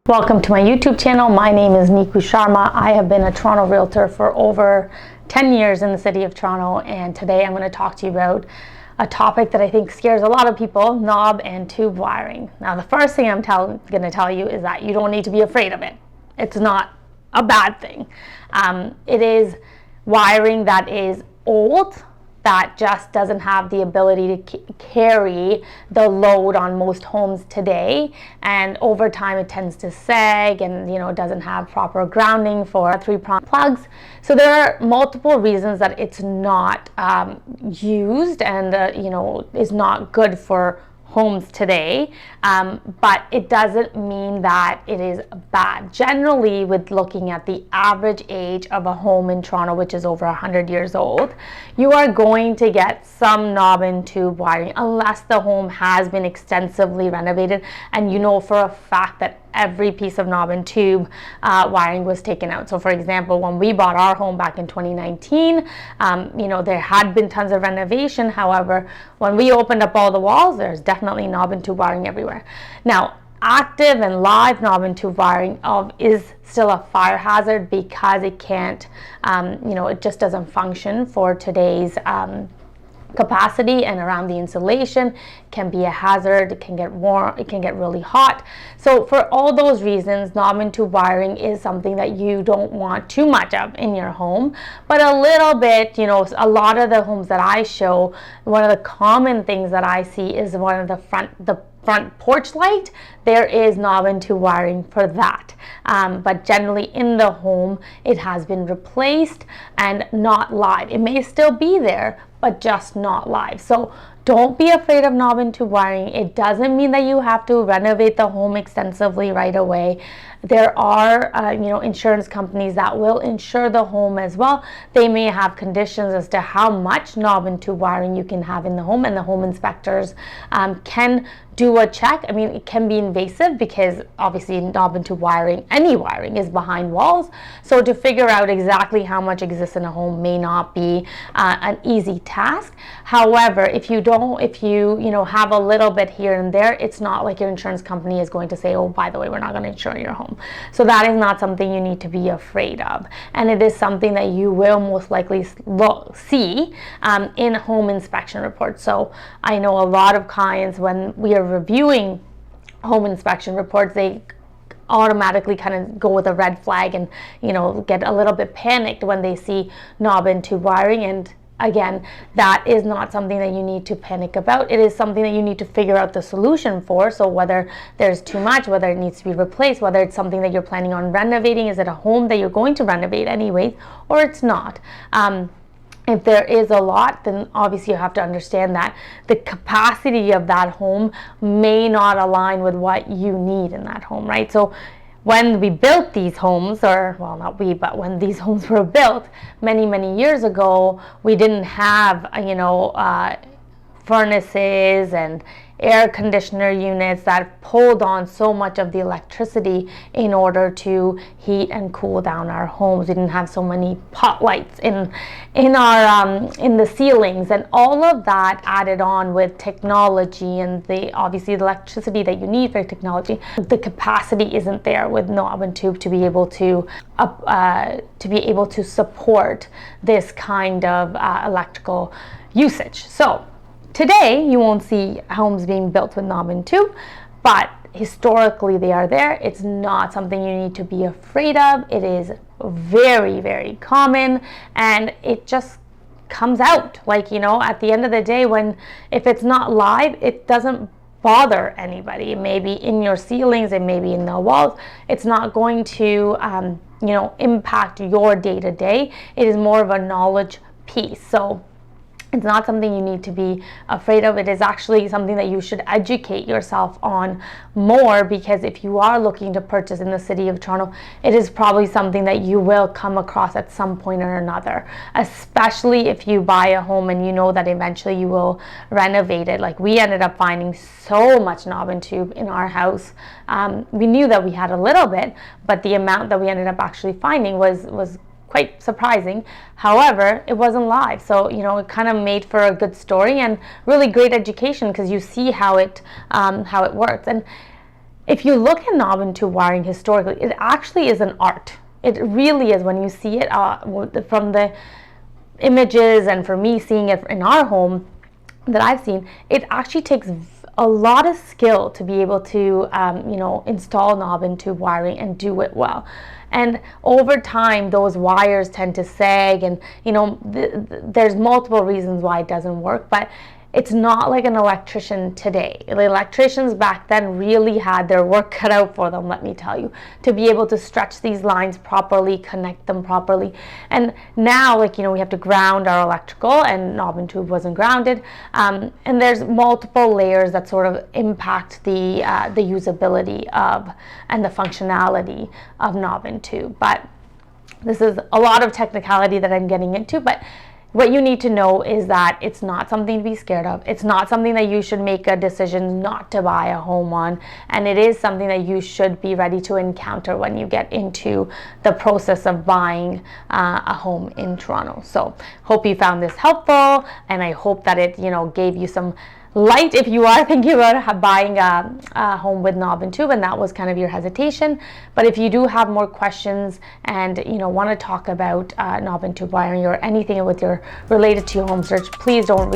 Welcome to my YouTube channel. My name is Nikku Sharma. I have been a Toronto realtor for over 10 years in the city of Toronto, and today I'm going to talk to you about a topic that I think scares a lot of people: knob and tube wiring. Now, the first thing I'm going to tell you is that you don't need to be afraid of it. It's not a bad thing. It is wiring that is old, that just doesn't have the ability to carry the load on most homes today, and over time it tends to sag and doesn't have proper grounding for 3-prong plugs. So there are multiple reasons that it's not used and is not good for homes today, but it doesn't mean that it is bad. Generally, with looking at the average age of a home in Toronto, which is over 100 years old, you are going to get some knob and tube wiring unless the home has been extensively renovated and you know for a fact that every piece of knob and tube wiring was taken out. So for example, when we bought our home back in 2019, there had been tons of renovation. However, when we opened up all the walls, there's definitely knob and tube wiring everywhere. Now, active and live knob and tube wiring is still a fire hazard because it can't, it just doesn't function for today's capacity, and around the insulation can be a hazard. It can get warm, it can get really hot. So for all those reasons, knob and tube wiring is something that you don't want too much of in your home, but a little bit. A lot of the homes that I show, one of the common things that I see is one of the front porch light, there is knob and tube wiring for that, but generally in the home it has been replaced and not live. It may still be there, but just not live. So don't be afraid of knob and tube wiring. It doesn't mean that you have to renovate the home extensively right away. There are insurance companies that will insure the home as well. They may have conditions as to how much knob and tube wiring you can have in the home, and the home inspectors can do a check. I mean, it can be invasive because obviously knob and tube wiring, any wiring, is behind walls. So to figure out exactly how much exists in a home may not be an easy task. However, if you have a little bit here and there, it's not like your insurance company is going to say, oh, by the way, we're not going to insure your home. So that is not something you need to be afraid of, and it is something that you will most likely see in home inspection reports. So I know a lot of clients, when we are reviewing home inspection reports, they automatically kind of go with a red flag and get a little bit panicked when they see knob and tube wiring. And again, that is not something that you need to panic about. It is something that you need to figure out the solution for. So whether there's too much, whether it needs to be replaced, whether it's something that you're planning on renovating, is it a home that you're going to renovate anyways, or it's not. If there is a lot, then obviously you have to understand that the capacity of that home may not align with what you need in that home, right? So when we built these homes, or well, not we, but when these homes were built many, many years ago, we didn't have, furnaces and air conditioner units that pulled on so much of the electricity in order to heat and cool down our homes. We didn't have so many pot lights in the ceilings, and all of that added on with technology and obviously the electricity that you need for technology. The capacity isn't there with knob and tube to be able to support this kind of electrical usage. So today, you won't see homes being built with knob and tube, but historically they are there. It's not something you need to be afraid of. It is very, very common, and it just comes out. At the end of the day, if it's not live, it doesn't bother anybody. It may be in your ceilings, it may be in the walls. It's not going to, impact your day-to-day. It is more of a knowledge piece. So it's not something you need to be afraid of. It is actually something that you should educate yourself on more, because if you are looking to purchase in the city of Toronto, it is probably something that you will come across at some point or another, especially if you buy a home and you know that eventually you will renovate it. Like, we ended up finding so much knob and tube in our house. We knew that we had a little bit, but the amount that we ended up actually finding was quite surprising. However, it wasn't live, so it kind of made for a good story and really great education, because you see how it works. And if you look at knob and tube wiring historically, it actually is an art. It really is. When you see it from the images, and for me seeing it in our home that I've seen, it actually takes a lot of skill to be able to install knob and tube wiring and do it well. And over time, those wires tend to sag, and there's multiple reasons why it doesn't work, but it's not like an electrician today. The electricians back then really had their work cut out for them, let me tell you, to be able to stretch these lines properly, connect them properly. And now, we have to ground our electrical, and knob and tube wasn't grounded. And there's multiple layers that sort of impact the usability of and the functionality of knob and tube. But this is a lot of technicality that I'm getting into, but what you need to know is that it's not something to be scared of. It's not something that you should make a decision not to buy a home on. And it is something that you should be ready to encounter when you get into the process of buying a home in Toronto. So hope you found this helpful, and I hope that it gave you some light if you are thinking about buying a home with knob and tube, and that was kind of your hesitation. But if you do have more questions and want to talk about knob and tube wiring or anything related to your home search, please don't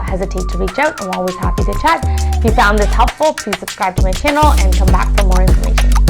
hesitate to reach out. I'm always happy to chat. If you found this helpful, please subscribe to my channel and come back for more information.